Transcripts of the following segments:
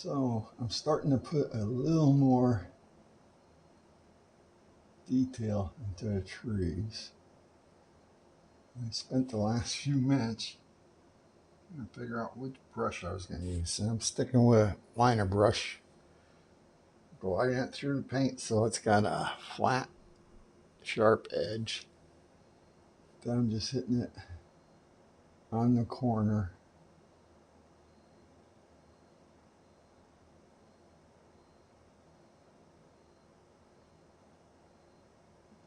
So I'm starting to put a little more detail into the trees. I spent the last few minutes trying to figure out which brush I was going to use. So I'm sticking with a liner brush, gliding it through the paint so it's got a flat, sharp edge. Then I'm just hitting it on the corner.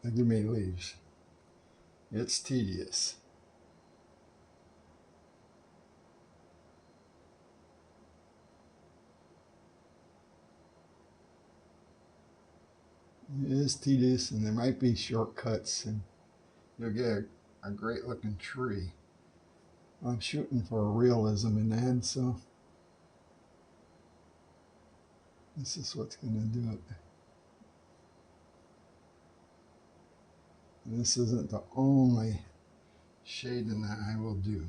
They give me leaves. It's tedious. It is tedious, and there might be shortcuts, and you'll get a great looking tree. I'm shooting for realism in the end, so this is what's going to do it. And this isn't the only shading that I will do.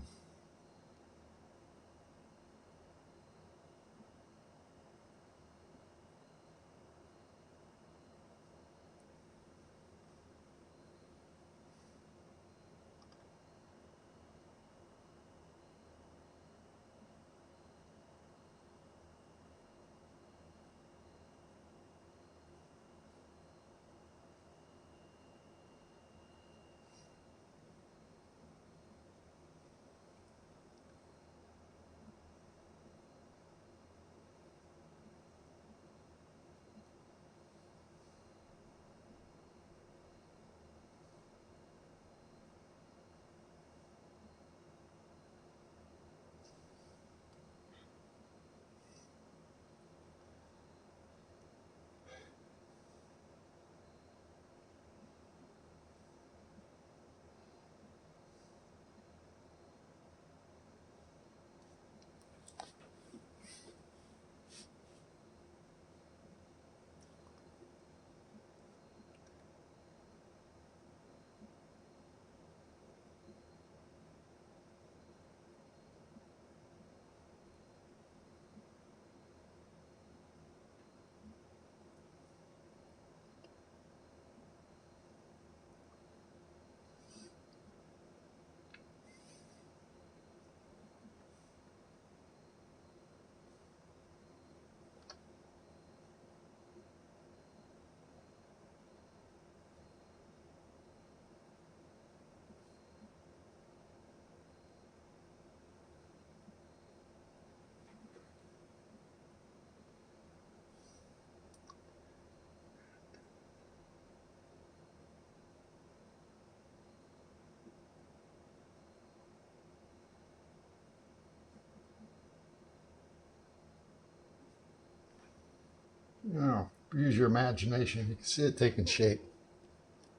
You know, use your imagination. You can see it taking shape.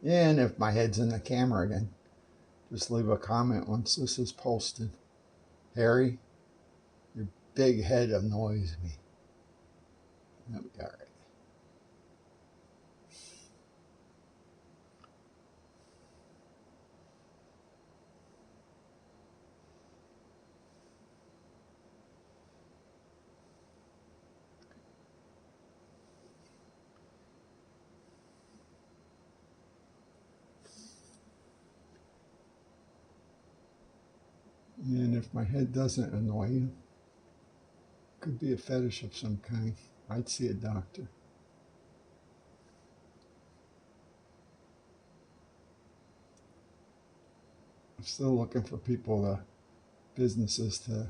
And if my head's in the camera again, just leave a comment once this is posted. Harry, your big head annoys me. That'll be all right. And if my head doesn't annoy you, could be a fetish of some kind. I'd see a doctor. I'm still looking for businesses to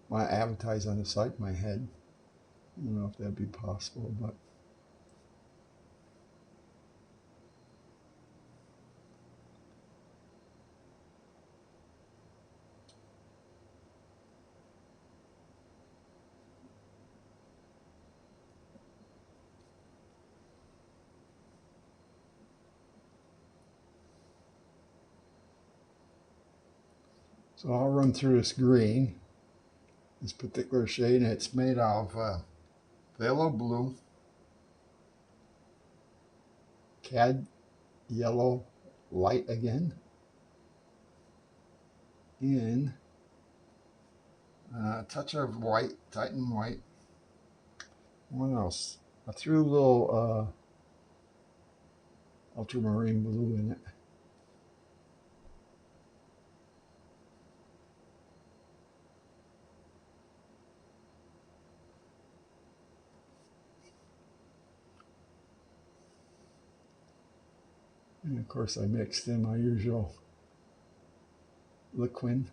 want to advertise on the site my head. I don't know if that'd be possible, but so I'll run through this green, this particular shade, and it's made of phthalo blue, cad yellow light again, and A touch of white, Titan white. What else? I threw a little ultramarine blue in it. And of course I mixed in my usual liquid.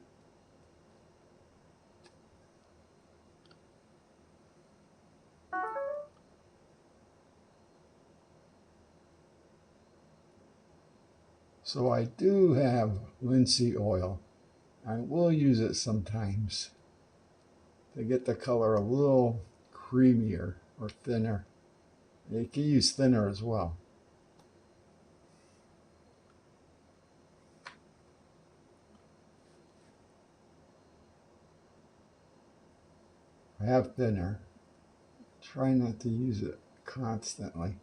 So I do have linseed oil. I will use it sometimes to get the color a little creamier or thinner. You can use thinner as well. I have thinner. Try not to use it constantly.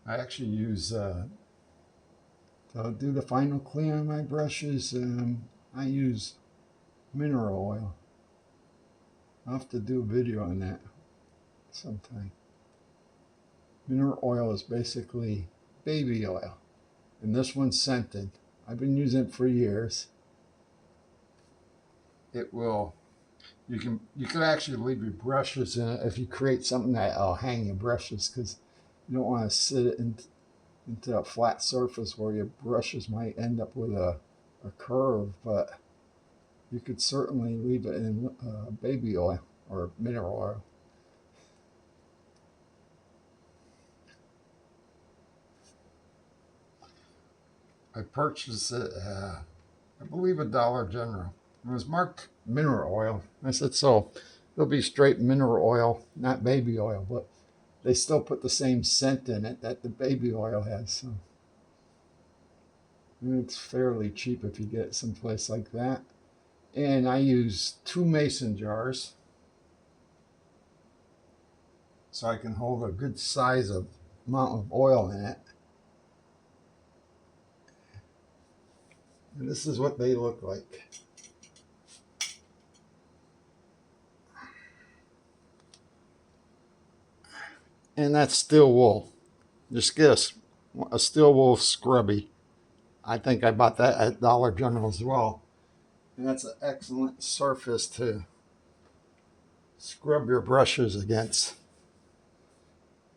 I actually use, to do the final clean on my brushes, I use mineral oil. I'll have to do a video on that sometime. Mineral oil is basically baby oil, and this one's scented. I've been using it for years. It will, you can actually leave your brushes in it if you create something that'll hang your brushes, because you don't want to sit it into a flat surface where your brushes might end up with a curve, but you could certainly leave it in baby oil or mineral oil. I purchased it, I believe, a Dollar General. It was marked mineral oil. I said, so it'll be straight mineral oil, not baby oil, but they still put the same scent in it that the baby oil has. So it's fairly cheap if you get it someplace like that. And I use 2 mason jars so I can hold a good size of amount of oil in it. And this is what they look like. And that's steel wool. Just get a steel wool scrubby. I think I bought that at Dollar General as well. And that's an excellent surface to scrub your brushes against.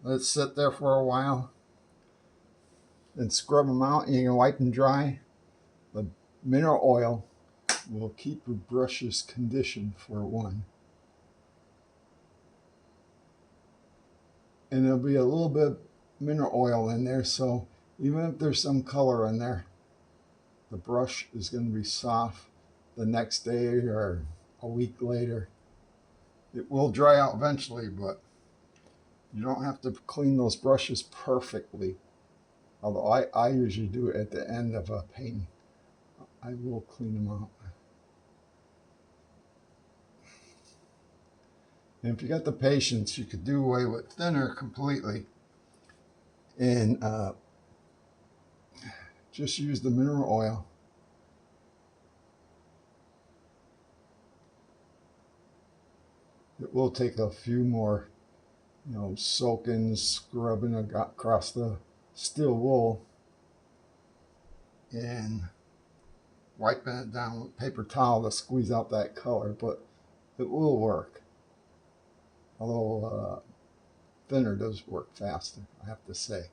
Let it sit there for a while. Then scrub them out and you can wipe them dry. The mineral oil will keep your brushes conditioned for one. And there'll be a little bit of mineral oil in there, so even if there's some color in there, the brush is going to be soft the next day or a week later. It will dry out eventually, but you don't have to clean those brushes perfectly. Although I usually do it at the end of a painting. I will clean them out. And if you got the patience, you could do away with thinner completely and just use the mineral oil. It will take a few more, soaking, scrubbing across the steel wool and wiping it down with paper towel to squeeze out that color, but it will work. Although thinner does work faster, I have to say.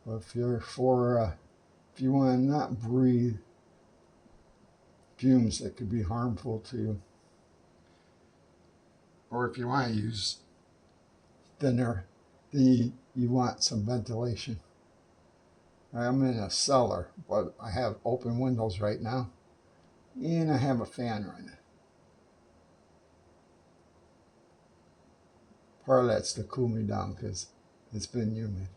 But if you want to not breathe fumes that could be harmful to you, or if you want to use thinner, you want some ventilation. I'm in a cellar, but I have open windows right now, and I have a fan running. Part of that's to cool me down because it's been humid.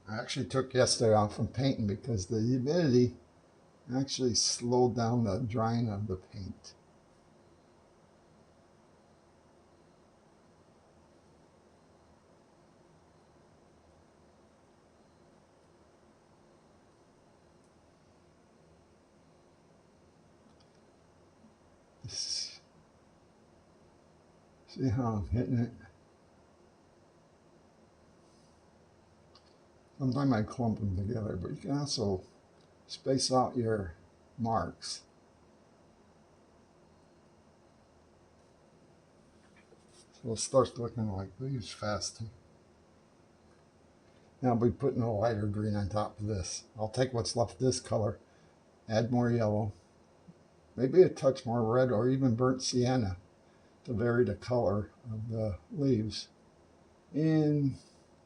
I actually took yesterday off from painting because the humidity actually slowed down the drying of the paint. See how I'm hitting it? Sometimes I clump them together, but you can also space out your marks. So it starts looking like leaves fast. Now I'll be putting a lighter green on top of this. I'll take what's left of this color, add more yellow, maybe a touch more red or even burnt sienna to vary the color of the leaves, and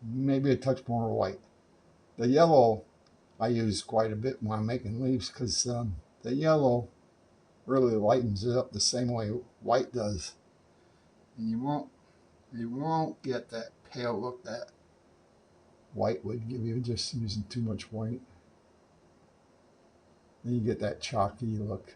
maybe a touch more white. The yellow I use quite a bit when I'm making leaves because the yellow really lightens it up the same way white does. And you won't get that pale look that white would give you just using too much white. Then you get that chalky look.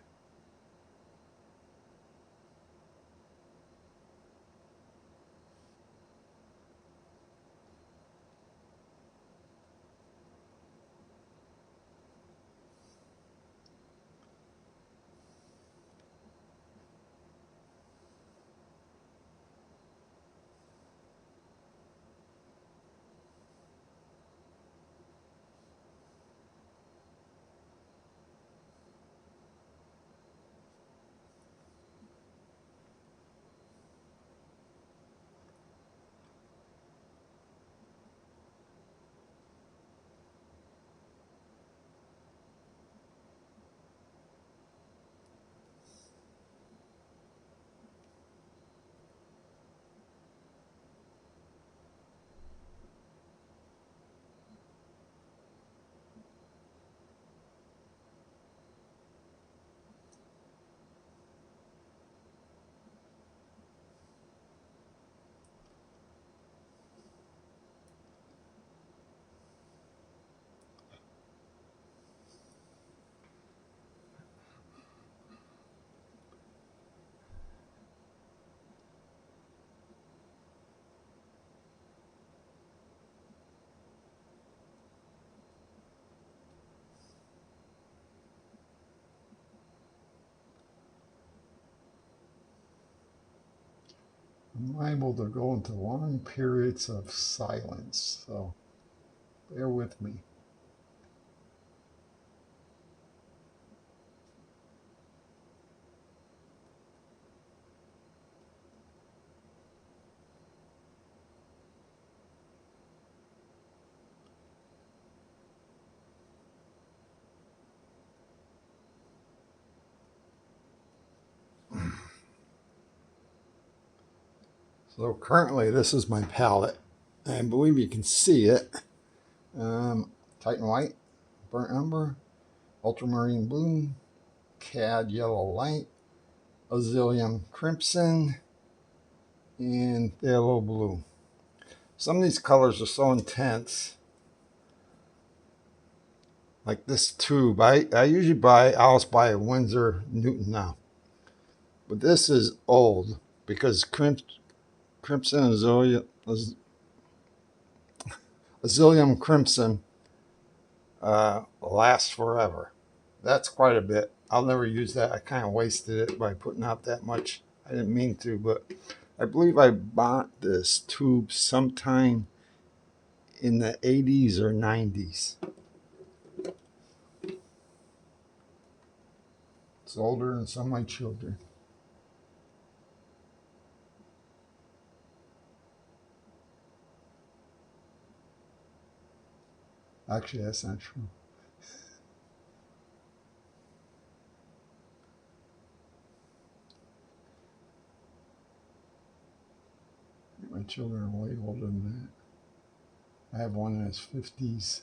I'm liable to go into long periods of silence, so bear with me. So currently this is my palette. I believe you can see it. Titan white, burnt umber, ultramarine blue, cad yellow light, azaleum crimson, and phthalo blue. Some of these colors are so intense. Like this tube, I usually buy, I always buy a Winsor Newton now. But this is old because crimson azaleum crimson lasts forever. That's quite a bit. I'll never use that. I kind of wasted it by putting out that much. I didn't mean to, but I believe I bought this tube sometime in the 80s or 90s. It's older than some of my children. Actually, that's not true. My children are way older than that. I have one in his 50s,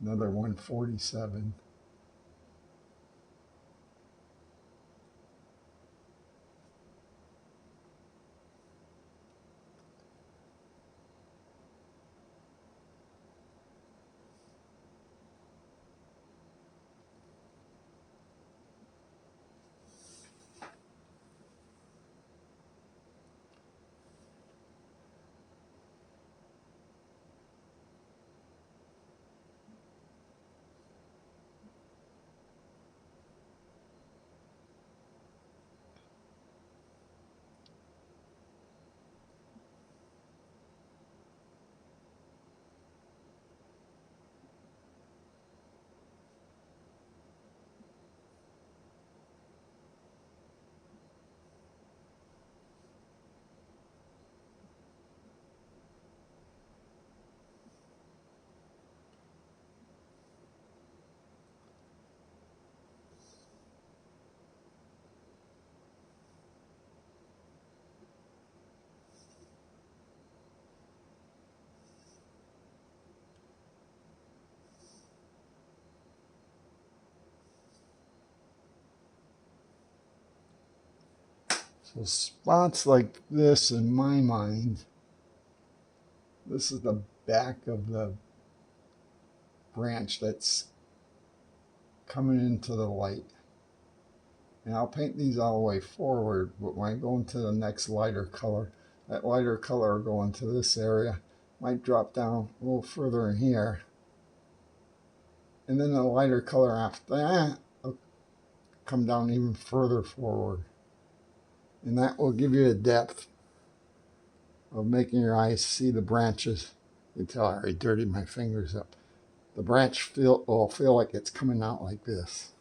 another one 47. So spots like this, in my mind, this is the back of the branch that's coming into the light. And I'll paint these all the way forward, but when I go into the next lighter color, that lighter color will go into this area, might drop down a little further in here, and then the lighter color after that will come down even further forward. And that will give you a depth of making your eyes see the branches. You can tell I already dirtied my fingers up. The branch will feel like it's coming out like this.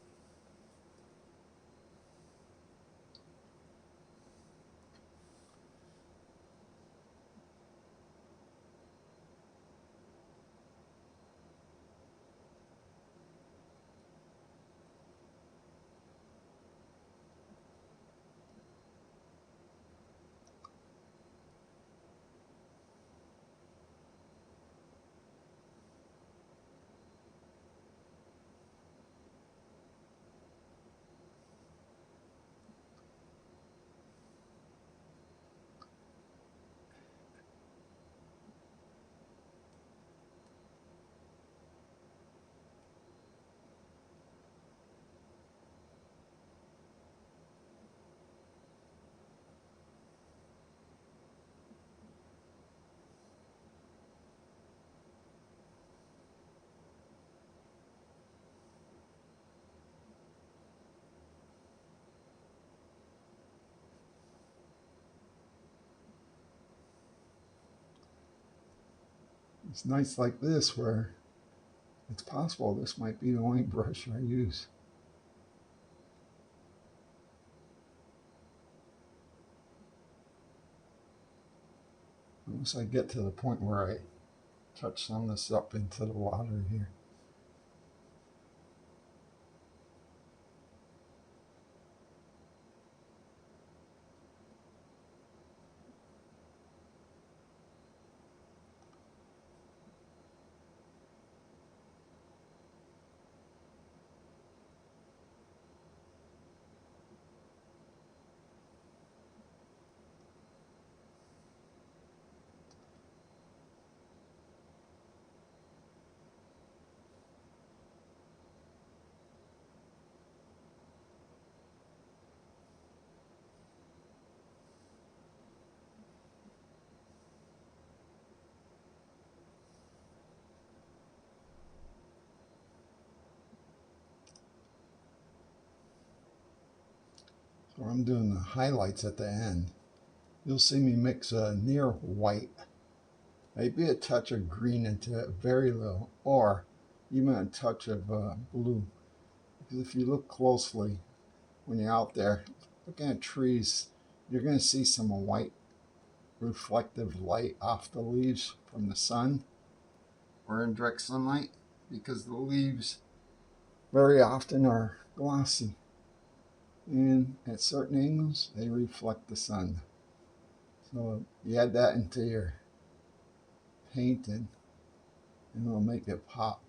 It's nights like this where it's possible this might be the only brush I use. Once I get to the point where I touch some of this up into the water here. So I'm doing the highlights at the end. You'll see me mix a near white, maybe a touch of green into it, very little, or even a touch of blue. Because if you look closely when you're out there looking at trees, you're going to see some white reflective light off the leaves from the sun or in direct sunlight, because the leaves very often are glossy, and at certain angles they reflect the sun. So you add that into your painting and it'll make it pop.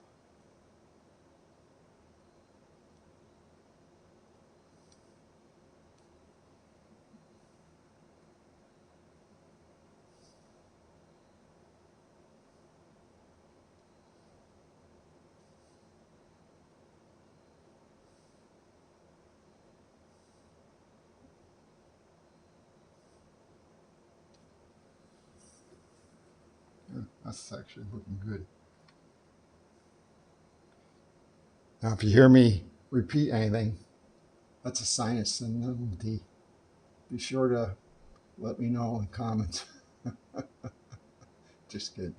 Yeah, that's actually looking good. Now if you hear me repeat anything, that's a sign of senility. Be sure to let me know in comments. Just kidding.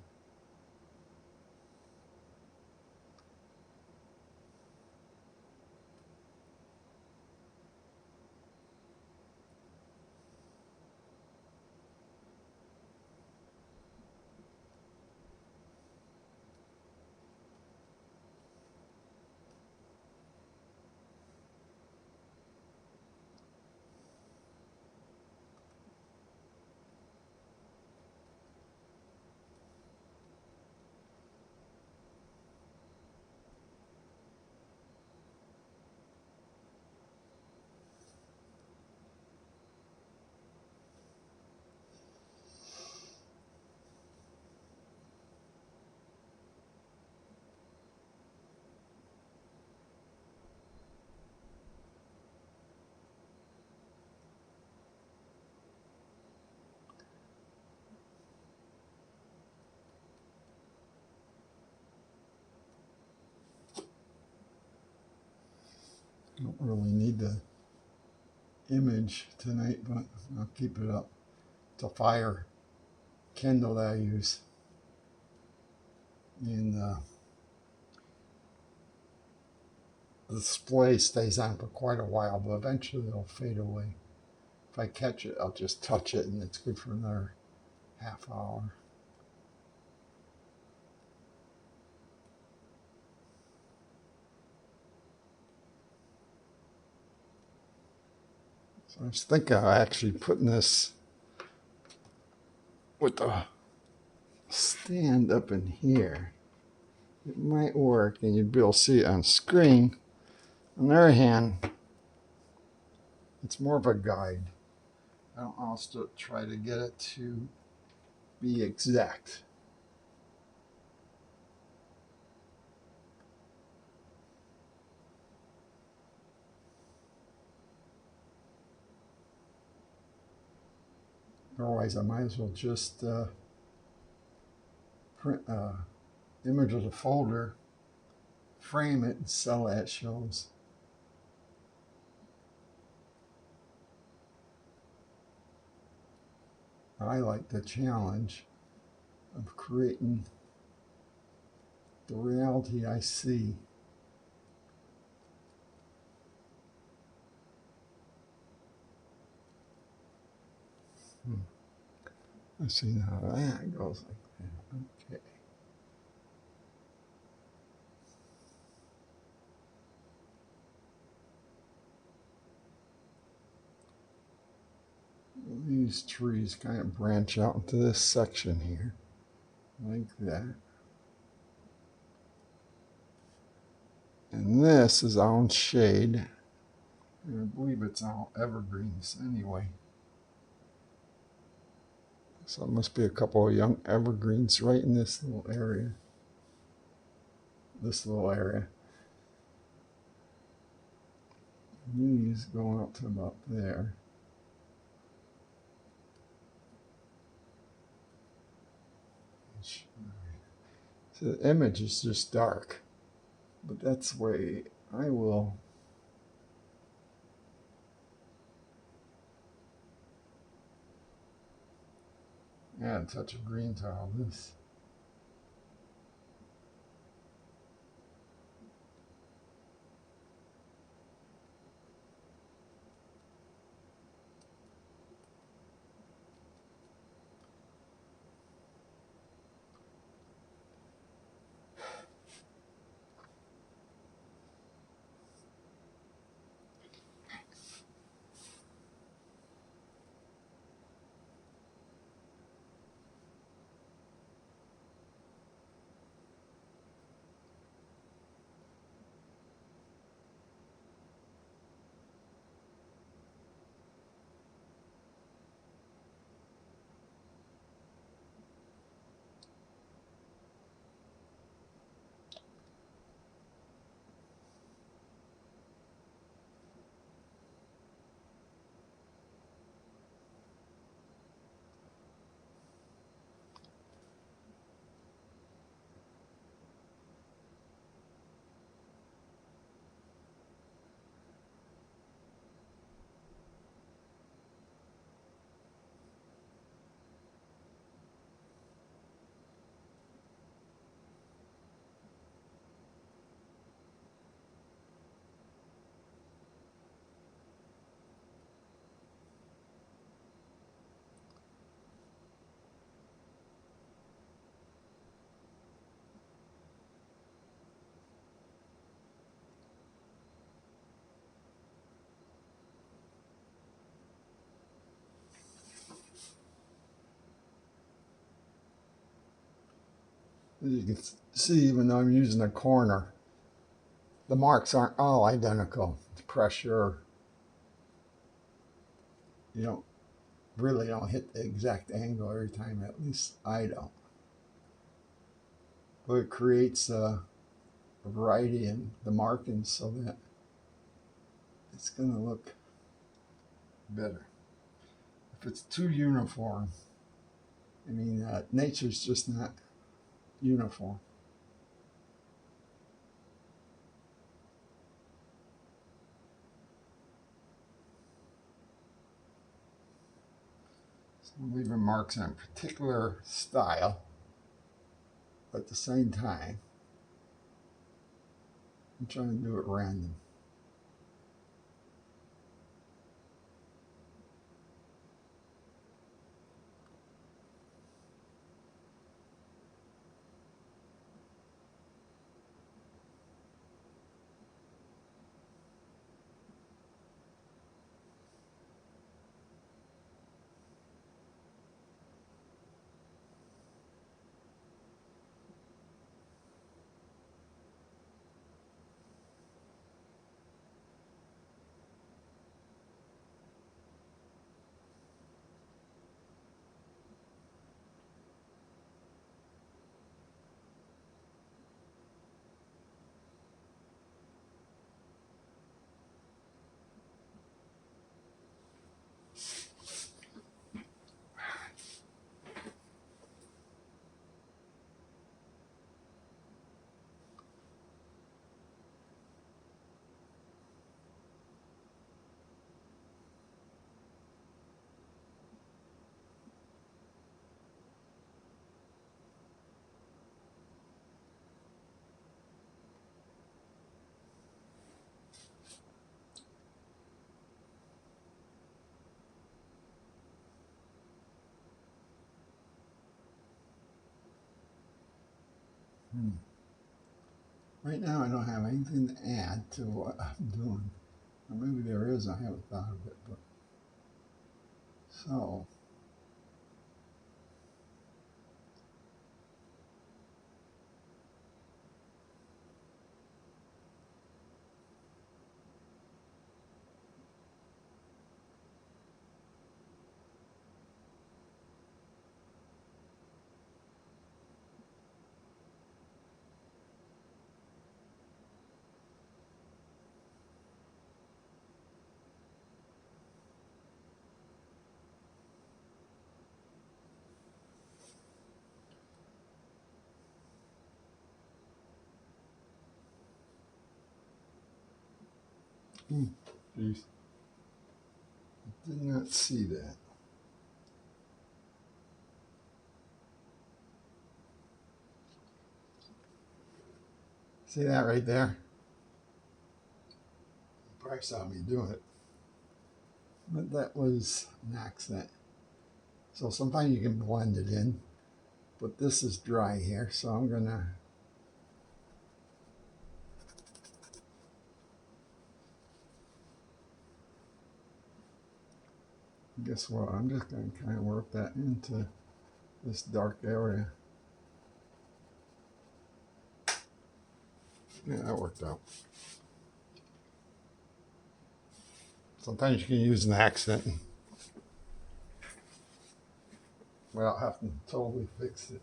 Don't really need the image tonight, but I'll keep it up. It's a fire Kindle that I use. And the display stays on for quite a while, but eventually it'll fade away. If I catch it, I'll just touch it, and it's good for another half hour. So I was thinking of actually putting this with the stand up in here. It might work, and you'd be able to see it on screen. On the other hand, it's more of a guide. I don't also try to get it to be exact. Otherwise, I might as well just print image of the folder, frame it, and sell that shows. I like the challenge of creating the reality I see. Let's see how that goes like that. Okay. These trees kind of branch out into this section here, like that. And this is on shade. And I believe it's all evergreens anyway. So it must be a couple of young evergreens right in this little area. This little area. These going up to about there. So the image is just dark, but that's the way I will add a touch of green to all this. As you can see, even though I'm using a corner, the marks aren't all identical. The pressure, you don't hit the exact angle every time, at least I don't. But it creates a variety in the markings so that it's going to look better. If it's too uniform, nature's just not uniform. So I'm leaving marks in a particular style. At the same time, I'm trying to do it random. Right now, I don't have anything to add to what I'm doing. Or maybe there is, I haven't thought of it. But so, geez, I did not see that. See that right there? You probably saw me do it. But that was an accident. So sometimes you can blend it in. But this is dry here, so I'm gonna. Guess what? I'm just gonna kind of work that into this dark area. Yeah, that worked out. Sometimes you can use an accent without having to totally fix it.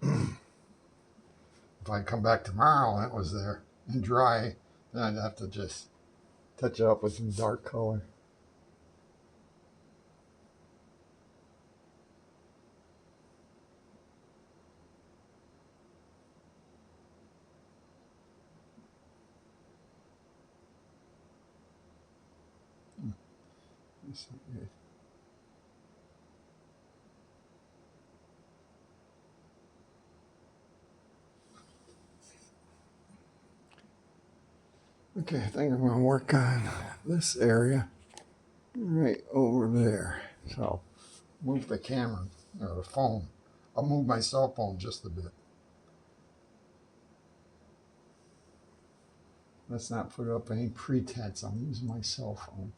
If I come back tomorrow and it was there and dry, then I'd have to just touch it up with some dark color. That's not good. Okay, I think I'm gonna work on this area right over there. So move the camera or the phone. I'll move my cell phone just a bit. Let's not put up any pretense. I'm using my cell phone.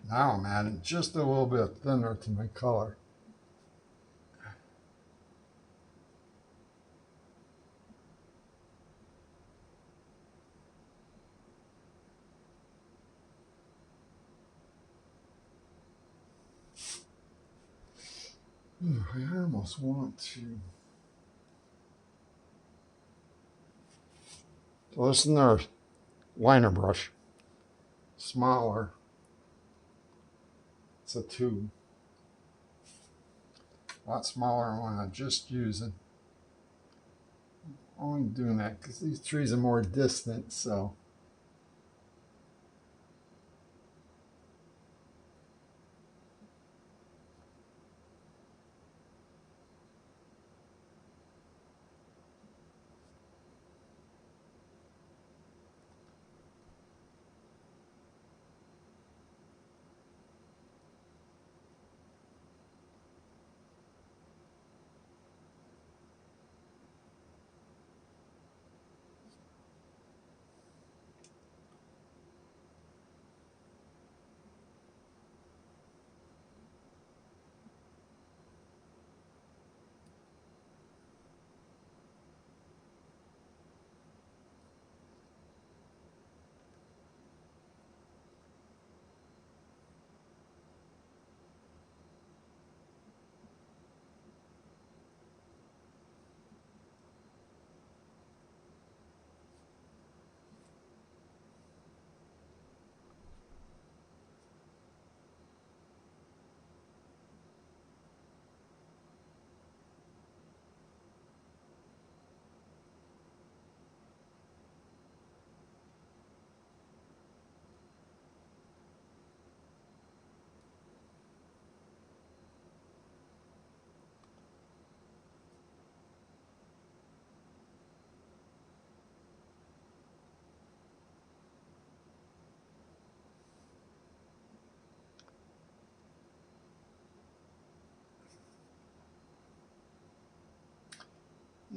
Now I'm adding just a little bit thinner to my color. I almost want to. So this is our liner brush. smaller. It's a tube. A lot smaller than one I'm just using. I'm doing that because these trees are more distant, so.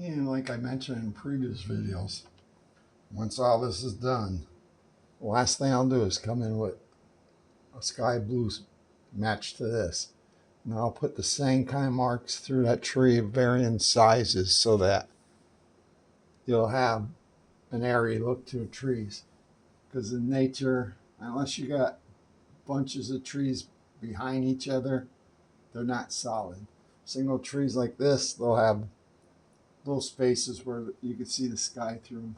And like I mentioned in previous videos, once all this is done, the last thing I'll do is come in with a sky blue match to this. And I'll put the same kind of marks through that tree of varying sizes so that you'll have an airy look to the trees. Because in nature, unless you got bunches of trees behind each other, they're not solid. Single trees like this, they'll have little spaces where you can see the sky through them.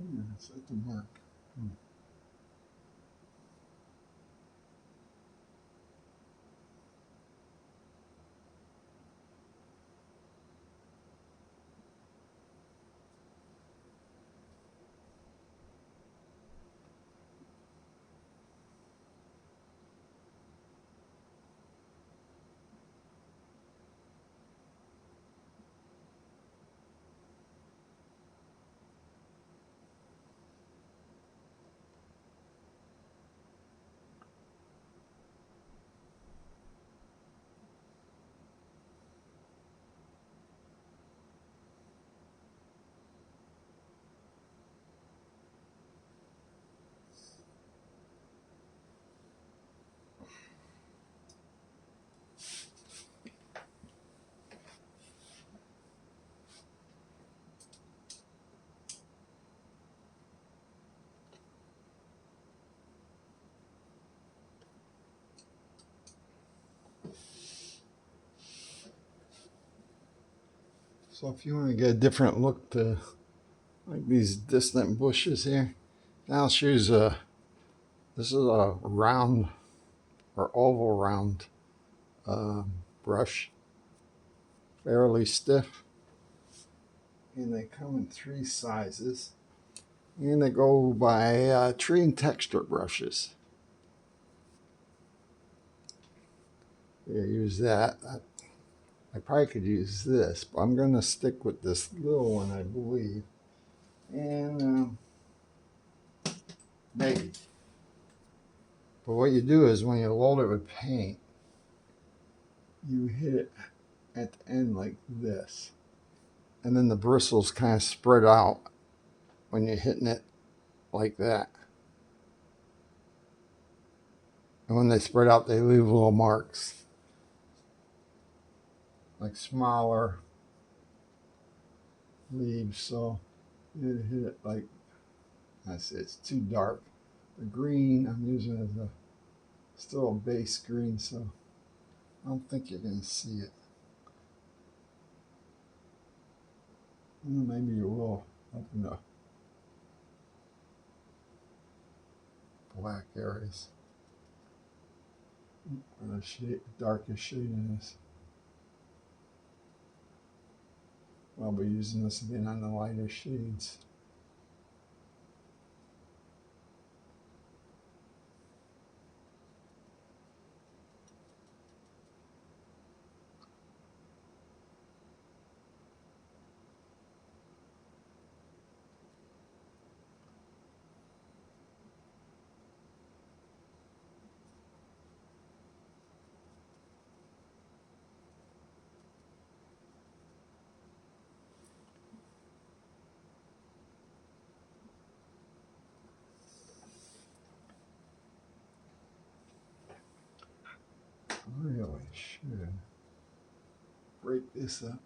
Yeah, it's at the mark. Hmm. So if you want to get a different look to like these distant bushes here, now I'll choose this is a round or oval round brush, fairly stiff, and they come in three sizes, and they go by tree and texture brushes. Yeah, use that. I probably could use this, but I'm going to stick with this little one, I believe. And maybe. But what you do is when you load it with paint, you hit it at the end like this. And then the bristles kind of spread out when you're hitting it like that. And when they spread out, they leave little marks, like smaller leaves. So you hit it like, I say it's too dark. The green I'm using as a still a base green, so I don't think you're going to see it. Well, maybe you will up in the black areas where the darkest shading is. I'll be using this again on the lighter shades. I really should break this up.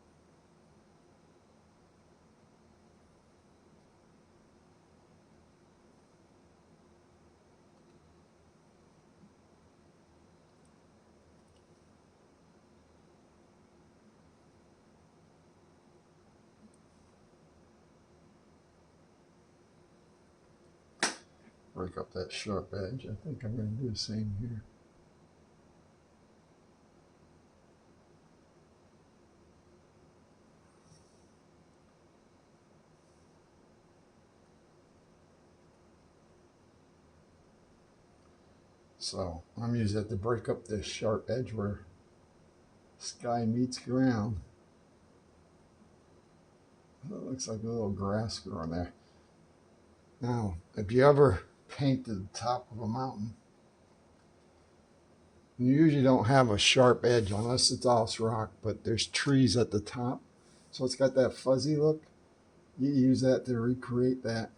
Break up that sharp edge. I think I'm going to do the same here. So I'm using it to break up this sharp edge where sky meets ground. That looks like a little grass growing there. Now, if you ever paint the top of a mountain, you usually don't have a sharp edge unless it's all rock, but there's trees at the top. So it's got that fuzzy look. You use that to recreate that,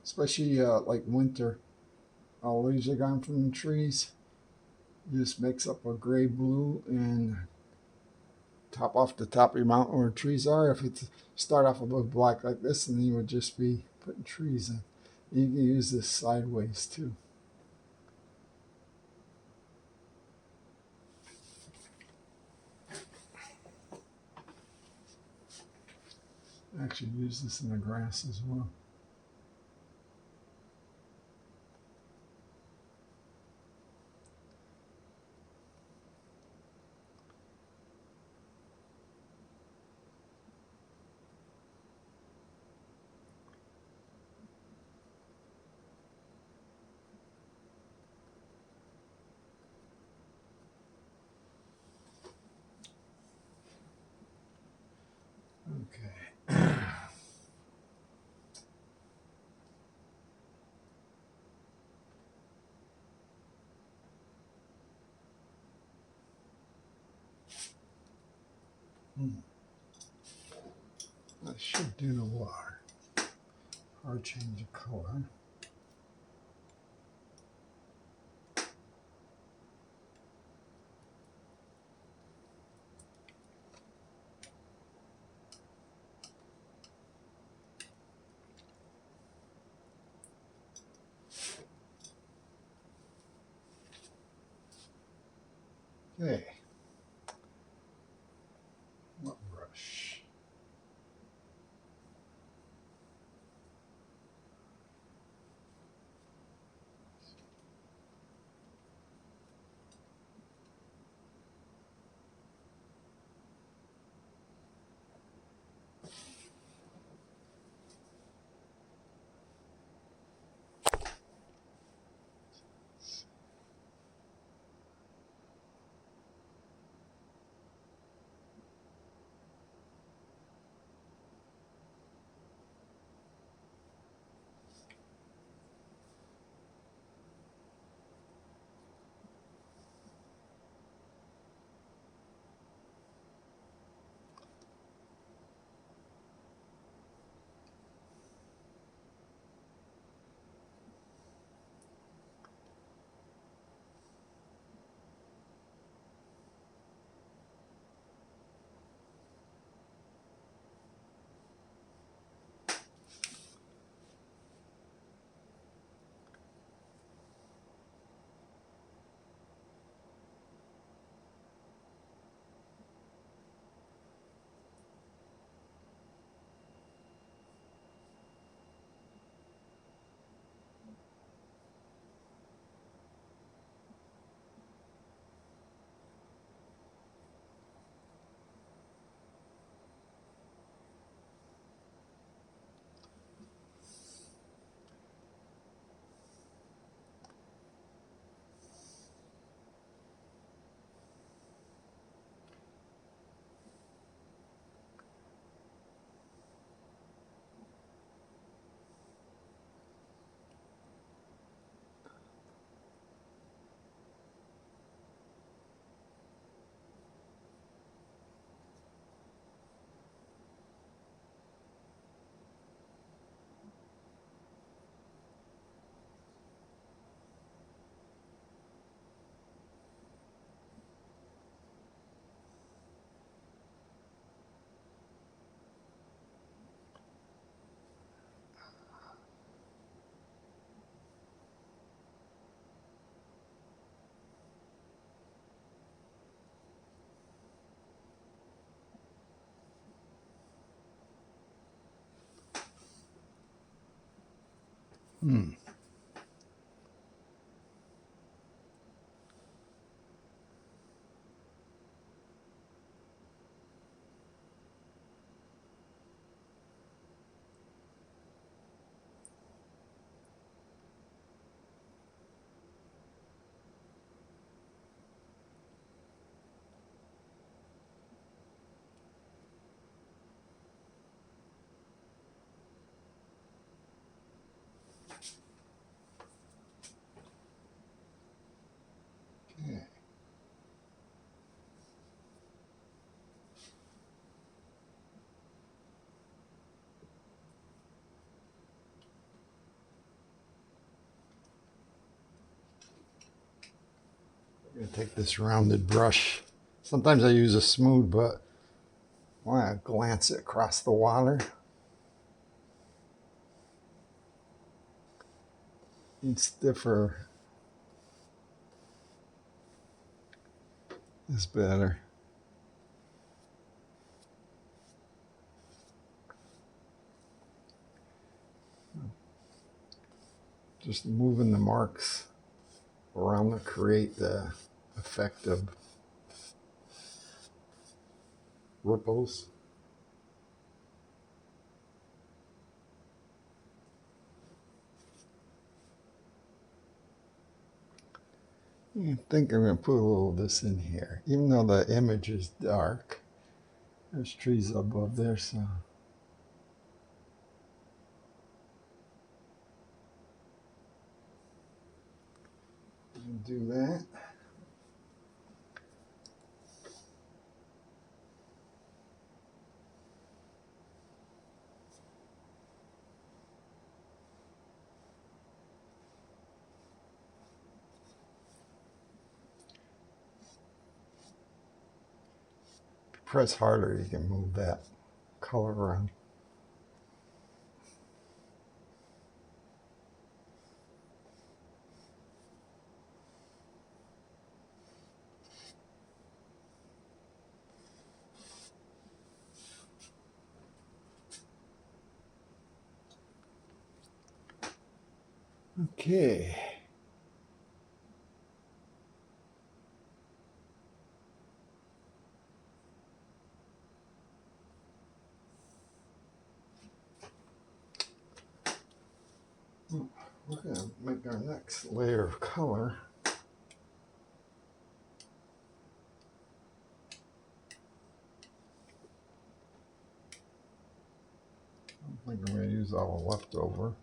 especially like winter. All leaves are gone from the trees. You just mix up a gray blue and top off the top of your mountain where trees are. If it's start off with black like this, then you would just be putting trees in. You can use this sideways too. actually use this in the grass as well. Okay. That should do the water. Or change the color. Okay. What brush? Hmm. Okay. I'm going to take this rounded brush. Sometimes I use a smooth, but I want to glance it across the water. It's stiffer is better. Just moving the marks around to create the effect of ripples. I think I'm going to put a little of this in here. Even though the image is dark, there's trees above there, so I'll do that. If you press harder, you can move that color around. Okay. We're going to make our next layer of color. I think I'm going to use all the leftover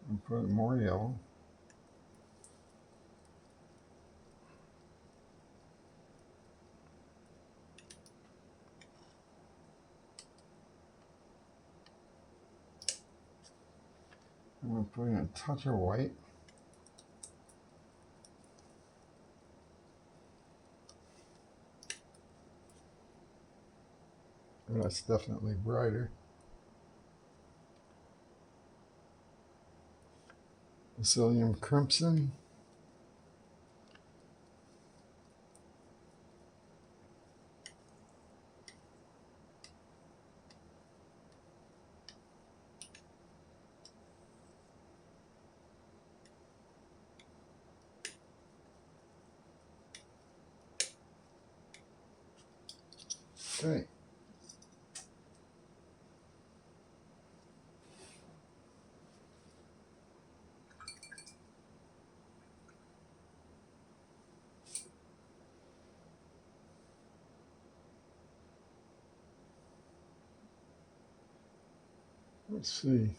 and put more yellow. I'm going to put in a touch of white. And that's definitely brighter. Brazilian crimson. Okay. Let's see.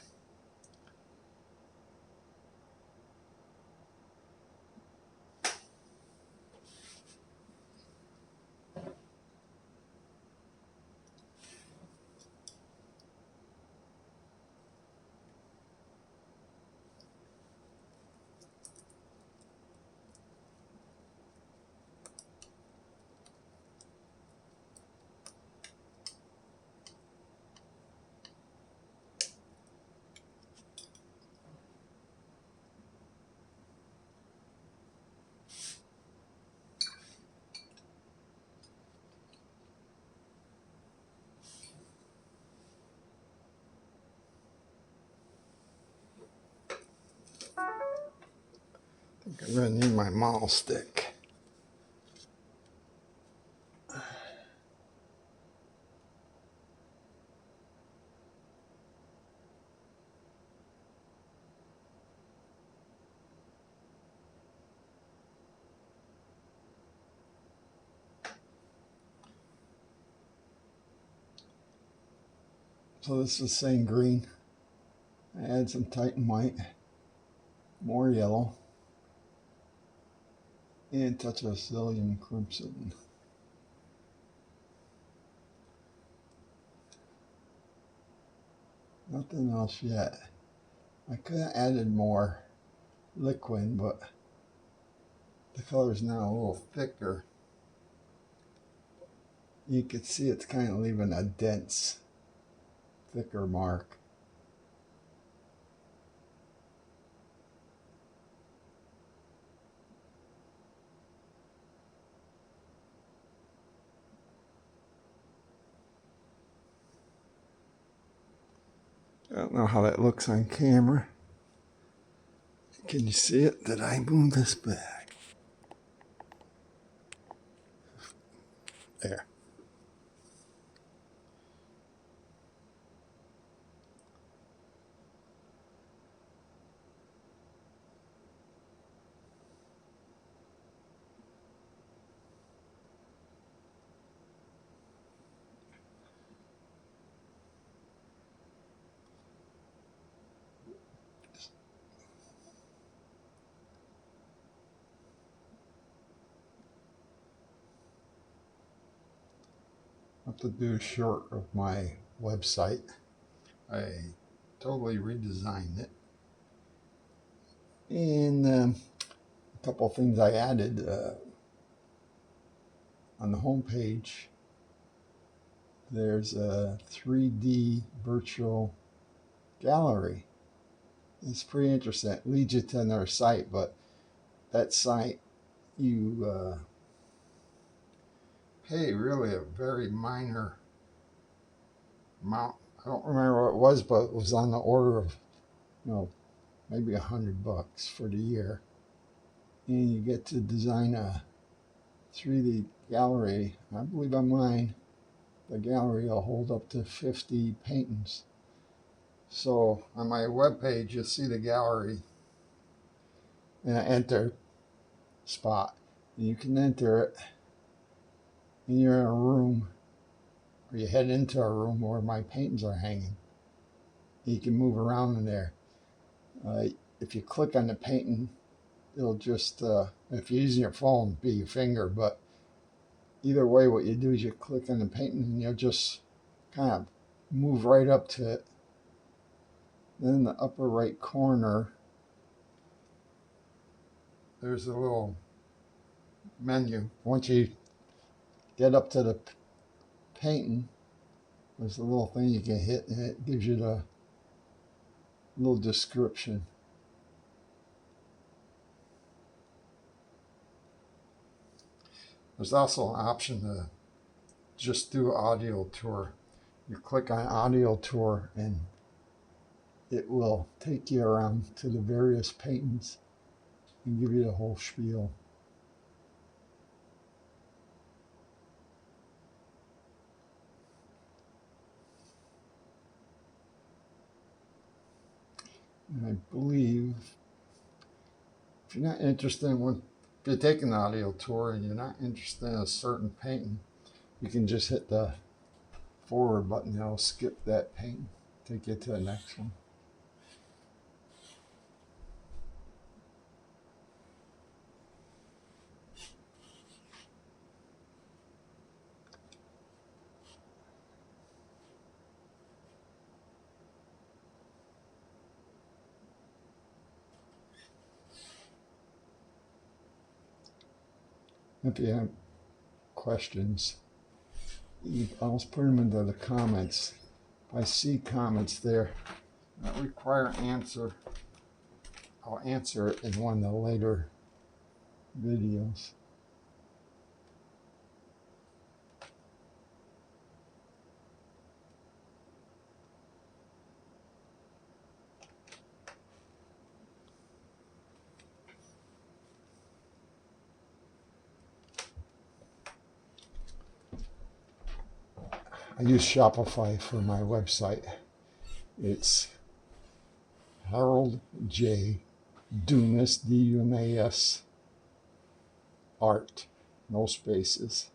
I think I'm going to need my model stick. So this is the same green. I add some Titan white, more yellow, and a touch of Brazilian crimson. Nothing else yet. I could have added more liquid, but the color is now a little thicker. You can see it's kind of leaving a dense, thicker mark. I don't know how that looks on camera. Can you see it? Did I move this back? There. I have to do short of my website. I totally redesigned it. And a couple of things I added on the home page. There's a 3D virtual gallery. It's pretty interesting. It leads you to another site, but that site you pay really a very minor amount. I don't remember what it was, but it was on the order of, maybe $100 for the year. And you get to design a 3D gallery. I believe on mine, the gallery will hold up to 50 paintings. So on my webpage, you'll see the gallery and an enter spot. And you can enter it, and you're in a room, or you head into a room where my paintings are hanging. You can move around in there. If you click on the painting, it'll just, if you're using your phone, be your finger, but either way, what you do is you click on the painting and you'll just kind of move right up to it. Then in the upper right corner, there's a little menu. Once you get up to the painting, there's a little thing you can hit, and it gives you the little description. There's also an option to just do audio tour. You click on audio tour and it will take you around to the various paintings and give you the whole spiel. And I believe if you're not interested in one, if you're taking the audio tour and you're not interested in a certain painting, you can just hit the forward button. It'll skip that painting, take you to the next one. If you have questions, I'll put them into the comments. If I see comments there that require an answer, I'll answer it in one of the later videos. I use Shopify for my website. It's Harold J. Dumas, D-U-M-A-S, art, no spaces,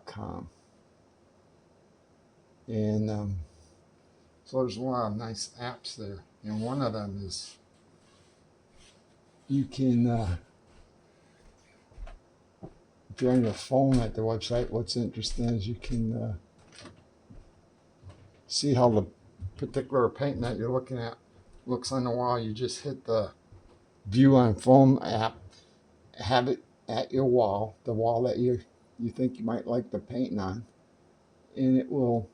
.com. And so there's a lot of nice apps there. And one of them is you can, if you're on your phone at the website, what's interesting is you can see how the particular painting that you're looking at looks on the wall. You just hit the view on phone app, have it at your wall, the wall that you think you might like the painting on, and it will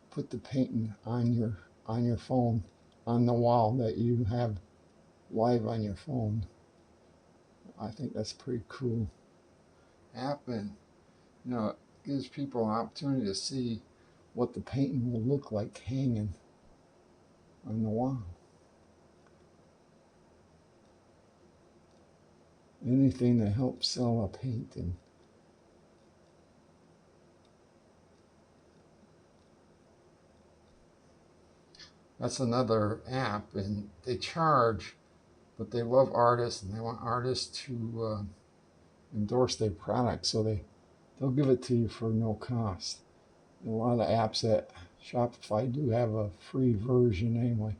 put the painting on your phone on the wall that you have live on your phone. I think that's pretty cool app, and it gives people an opportunity to see what the painting will look like hanging on the wall. anything to help sell a painting. That's another app, and they charge, but they love artists and they want artists to endorse their product, so they'll give it to you for no cost. And a lot of apps at Shopify do have a free version anyway.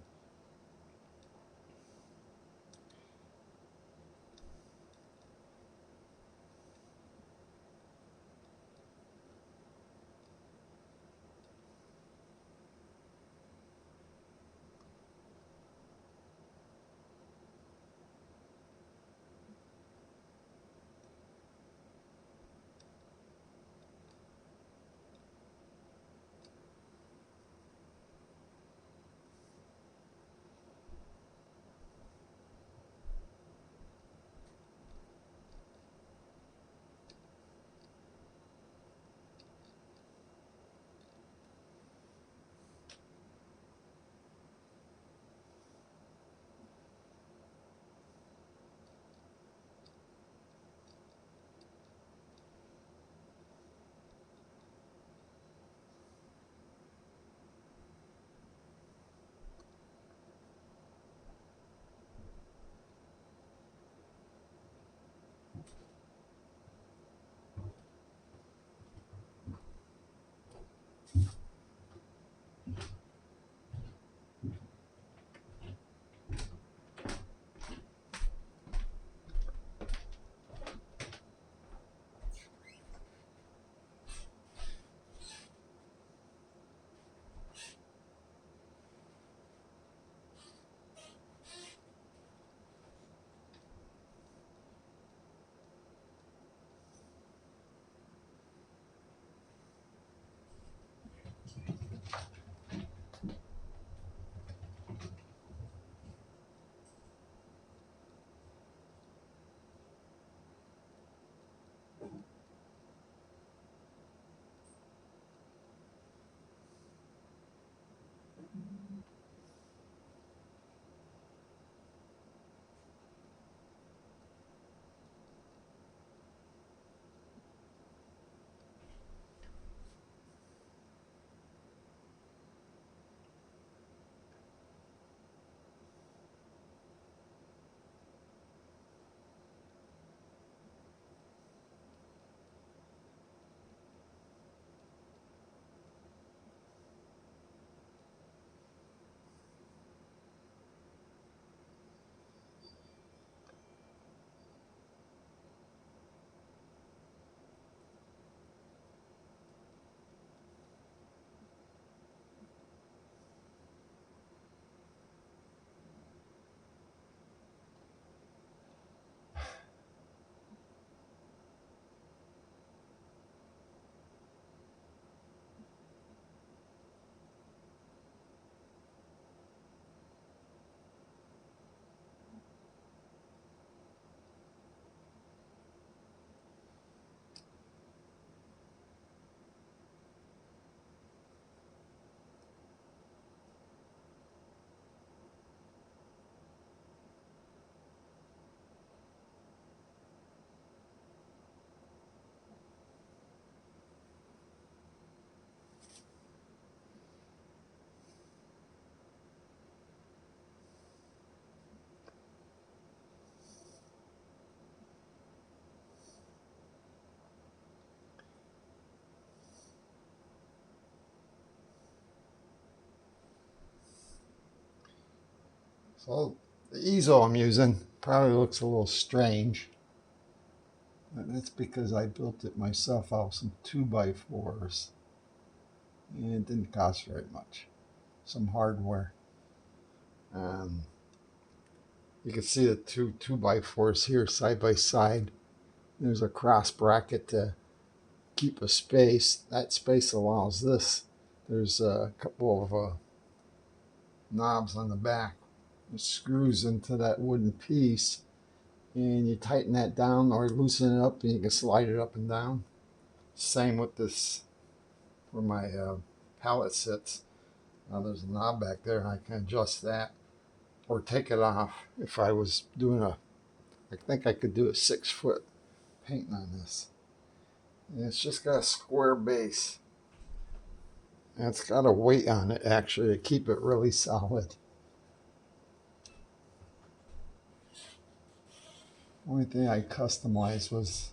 So the easel I'm using probably looks a little strange. And that's because I built it myself out of some 2x4s. And it didn't cost very much. Some hardware. Um, you can see the two by 4s here side by side. There's a cross bracket to keep a space. That space allows this. There's a couple of knobs on the back. It screws into that wooden piece, and you tighten that down or loosen it up, and you can slide it up and down. Same with this where my pallet sits. There's a knob back there, and I can adjust that or take it off if I was doing a I think I could do a 6-foot painting on this. And it's just got a square base. And it's got a weight on it actually to keep it really solid. Only thing I customized was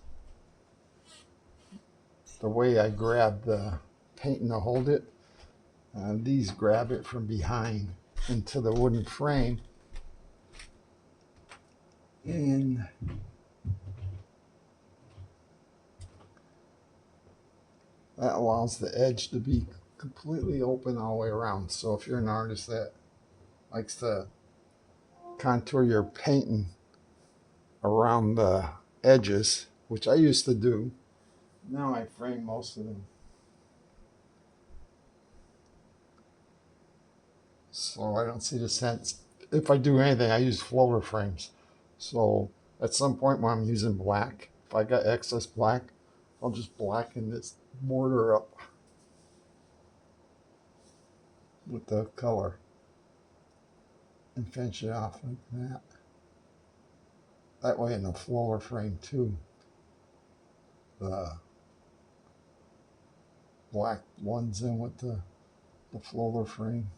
the way I grabbed the painting to hold it. These grab it from behind into the wooden frame. And that allows the edge to be completely open all the way around. So if you're an artist that likes to contour your painting around the edges, which I used to do, now I frame most of them. So I don't see the sense. If I do anything, I use floater frames. So at some point when I'm using black, if I got excess black, I'll just blacken this border up with the color and finish it off like that. That way in the floater frame too, the black blends in with the floater frame.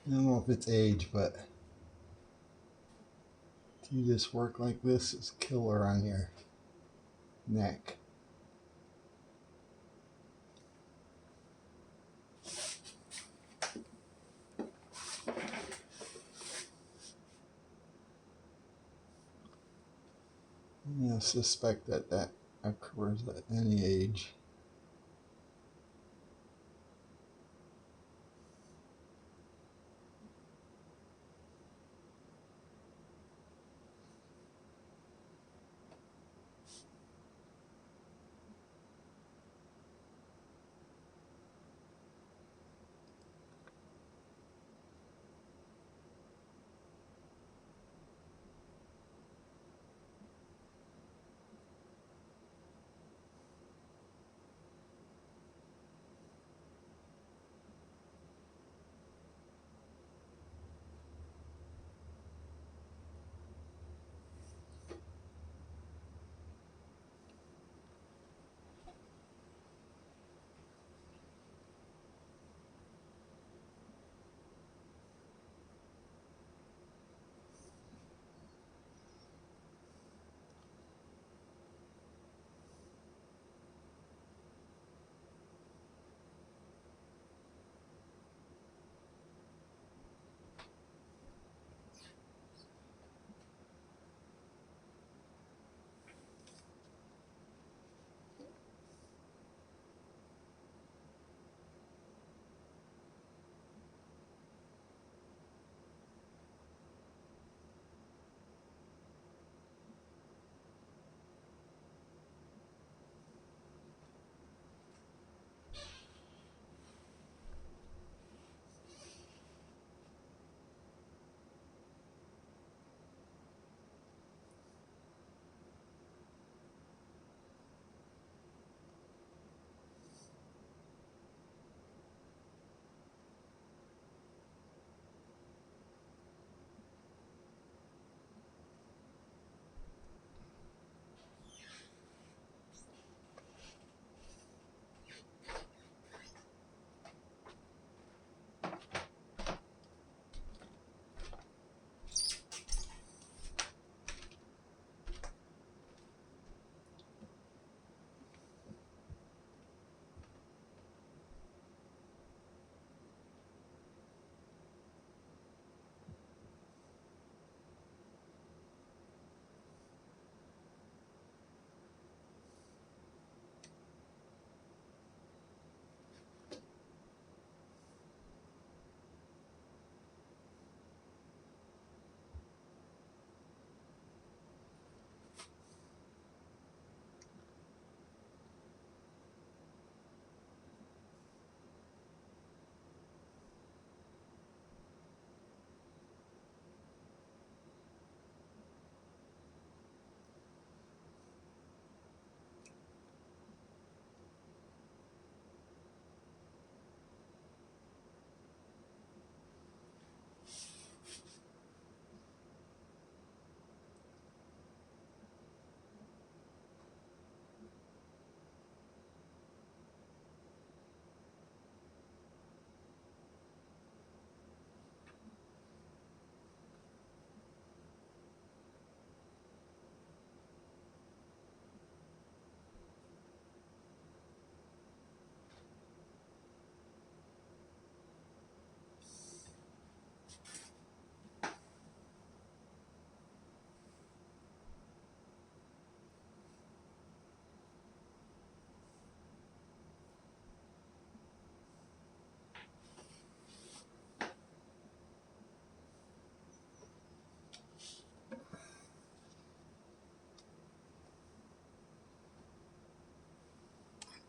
I don't know if it's age, but to do this work like this is killer on your neck. I suspect that that occurs at any age.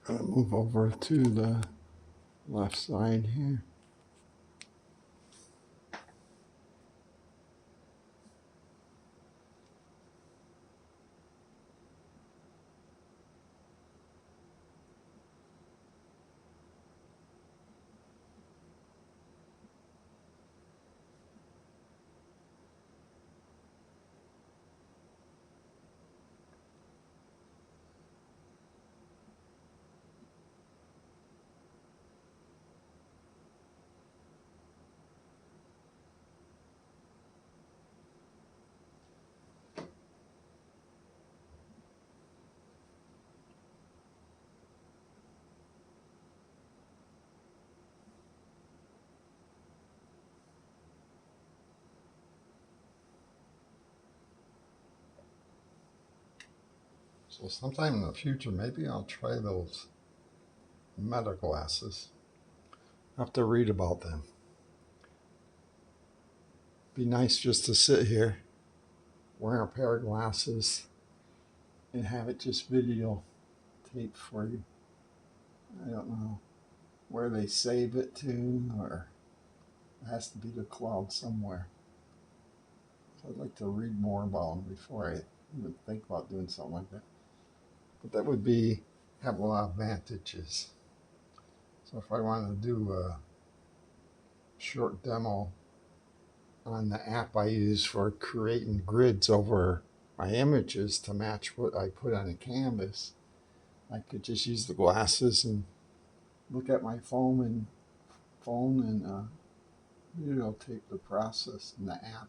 I'm gonna move over to the left side here. So sometime in the future, maybe I'll try those meta glasses. I have to read about them. Be nice just to sit here, wear a pair of glasses, and have it just video tape for you. I don't know where they save it to, or it has to be the cloud somewhere. So I'd like to read more about them before I even think about doing something like that. But that would have a lot of advantages. So if I want to do a short demo on the app I use for creating grids over my images to match what I put on a canvas, I could just use the glasses and look at my phone and videotape the process in the app.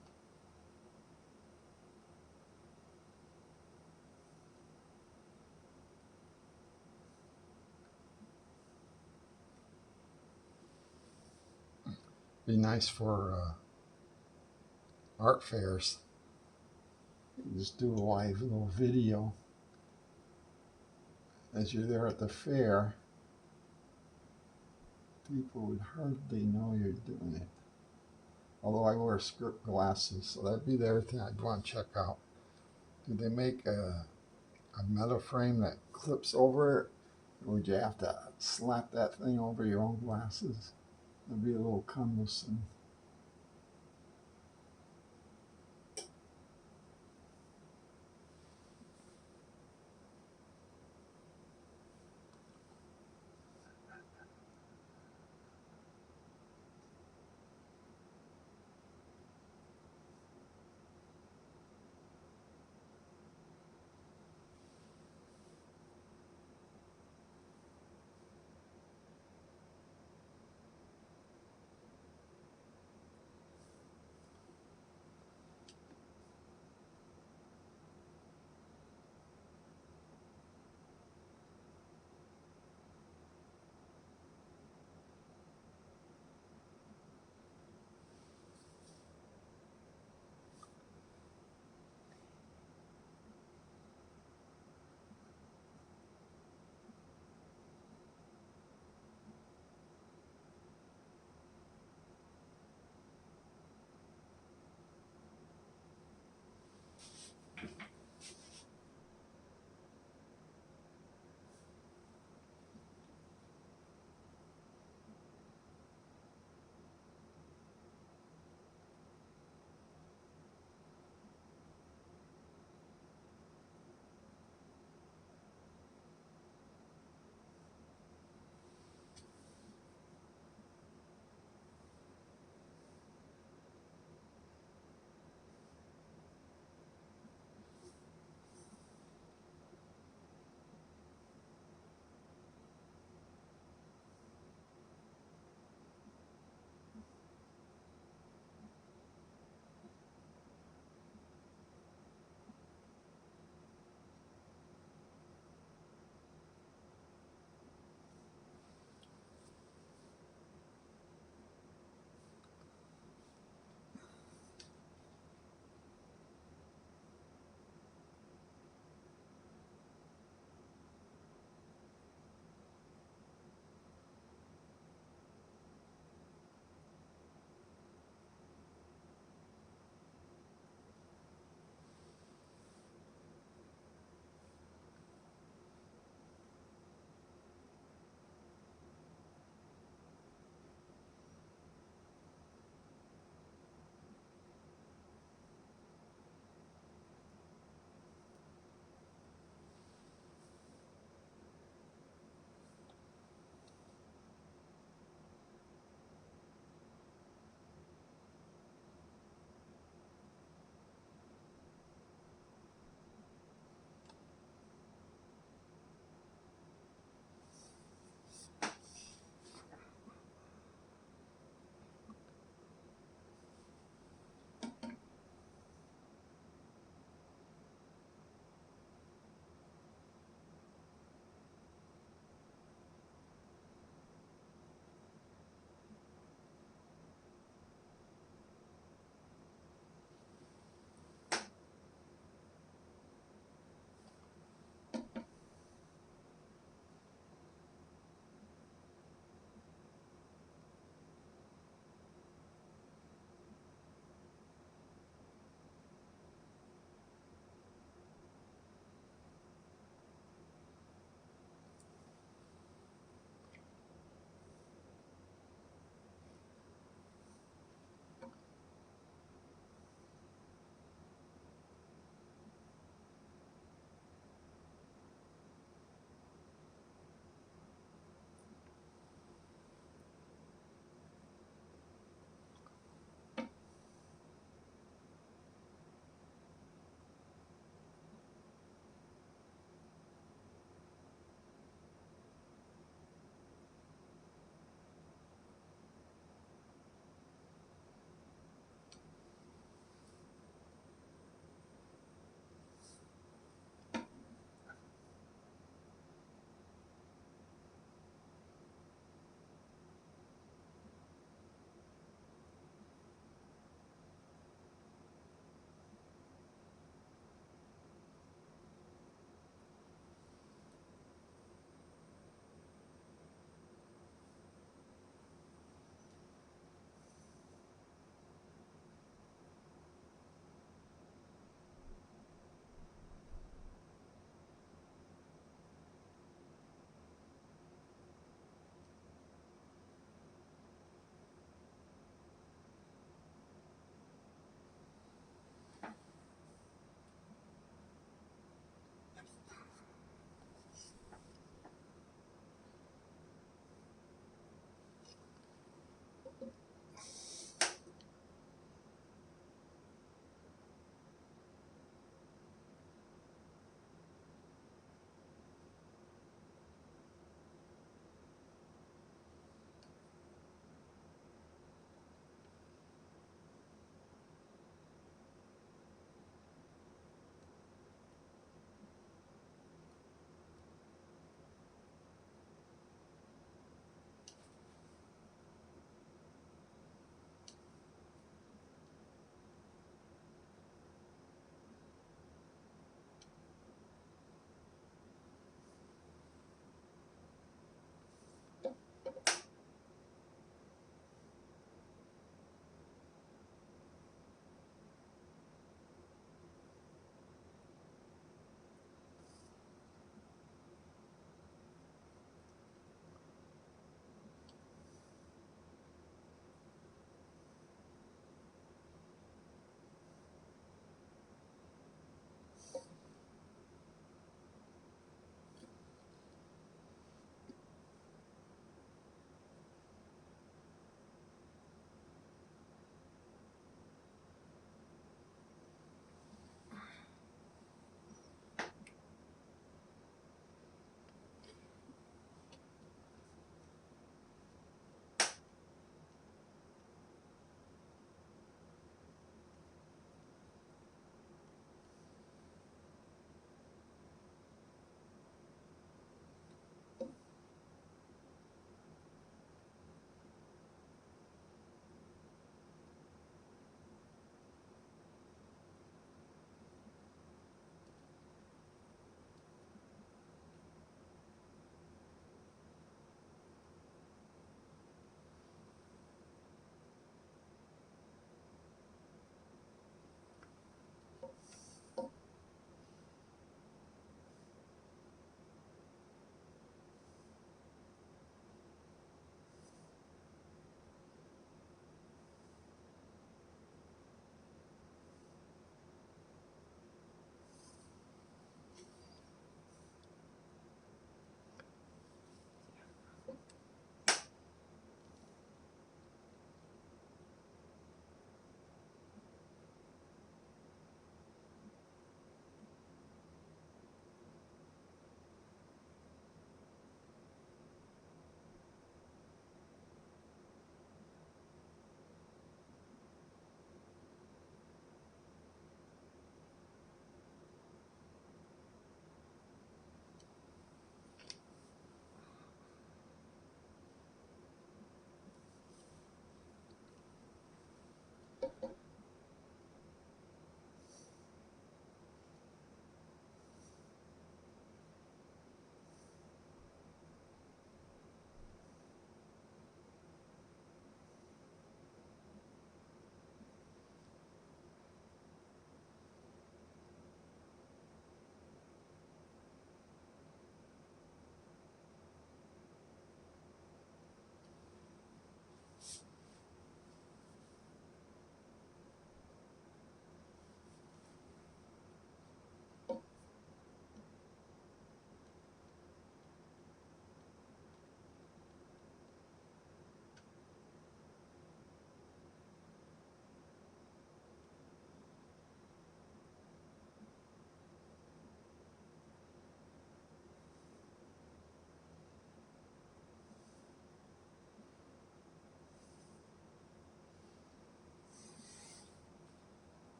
Be nice for art fairs. You just do a live little video as you're there at the fair. People would hardly know you're doing it. Although I wear script glasses, so that'd be the other thing I'd want to check out. Do they make a metal frame that clips over it? Or would you have to slap that thing over your own glasses? That'd be a little cumbersome.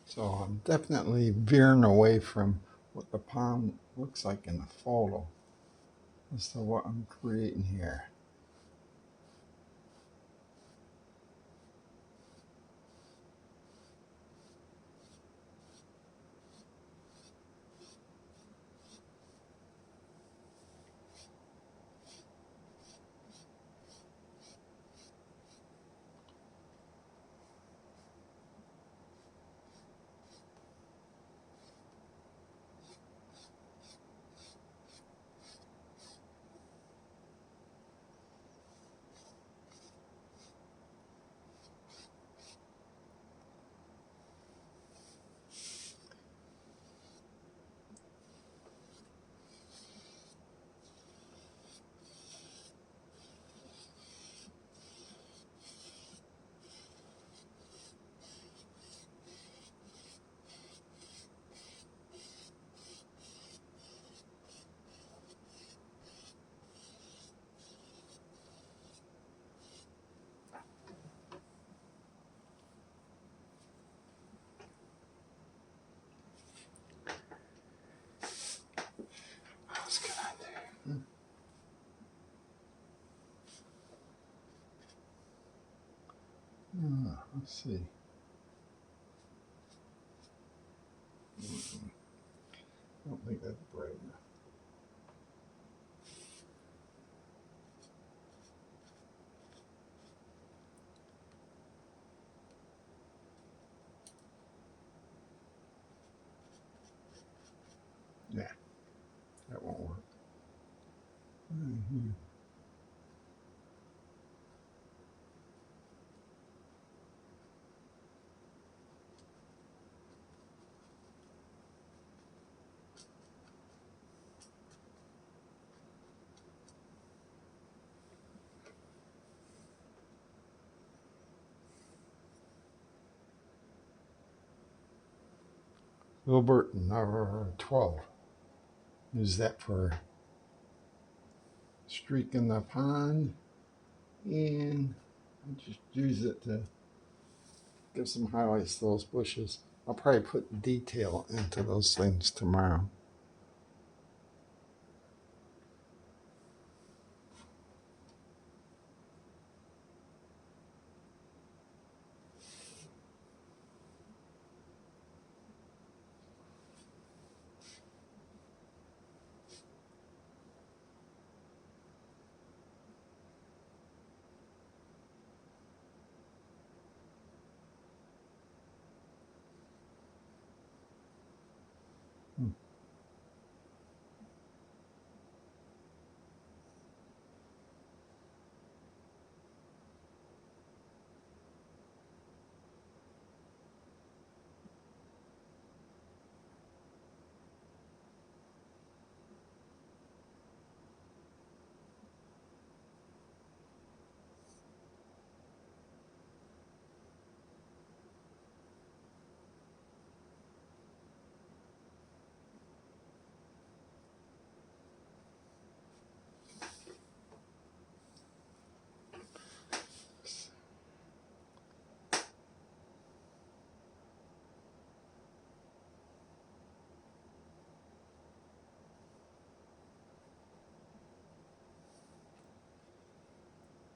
So I'm definitely veering away from what the pond looks like in the photo as to what I'm creating here. What else can I do? Let's see. I don't think that's bright enough. Yeah, that won't work. Right here. Wilbert, number 12. Use that for streaking the pond, and I just use it to give some highlights to those bushes. I'll probably put detail into those things tomorrow. Hmm.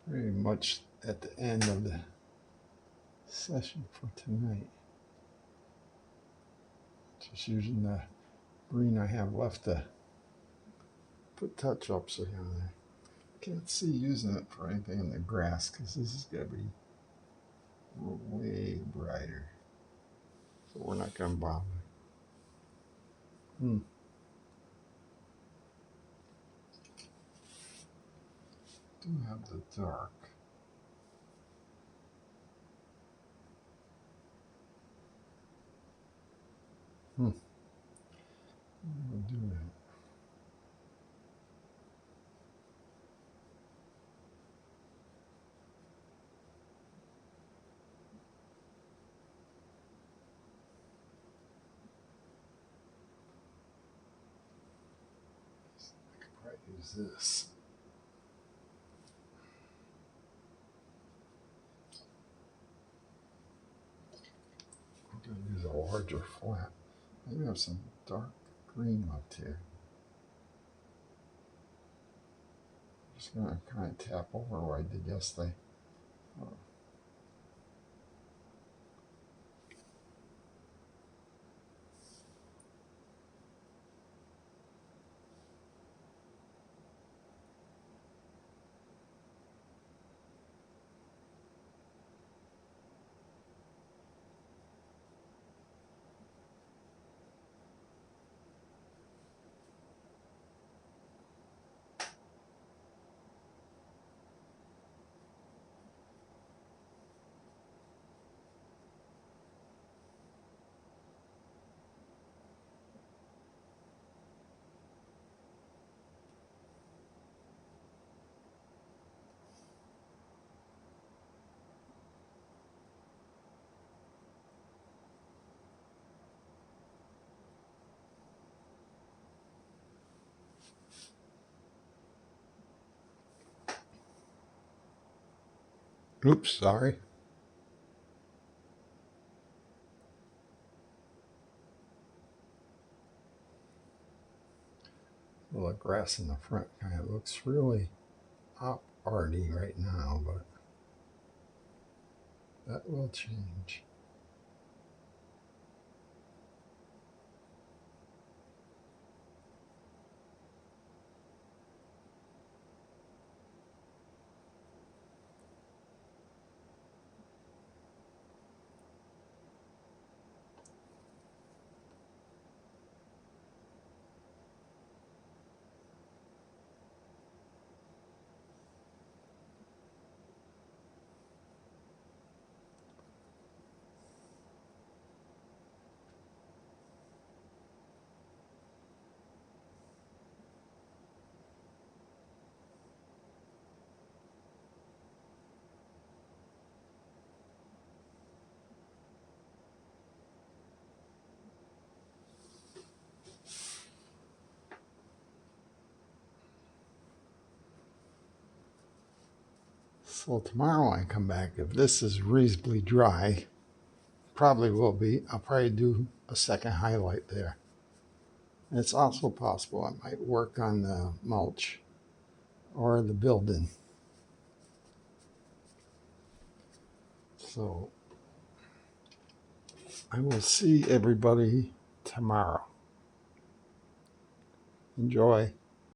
Pretty much at the end of the session for tonight. Just using the green I have left to put touch-ups on there. Can't see using it for anything in the grass because this is going to be way brighter. So we're not going to bother. Do have the dark. We'll do that. I could probably use this. larger flat. Maybe have some dark green left here. Just gonna kind of tap over what I did yesterday. Oops, sorry. Well, the grass in the front kind of looks really arty right now, but that will change. So tomorrow when I come back, if this is reasonably dry, probably will be, I'll probably do a second highlight there. And it's also possible I might work on the mulch or the building. So I will see everybody tomorrow. Enjoy.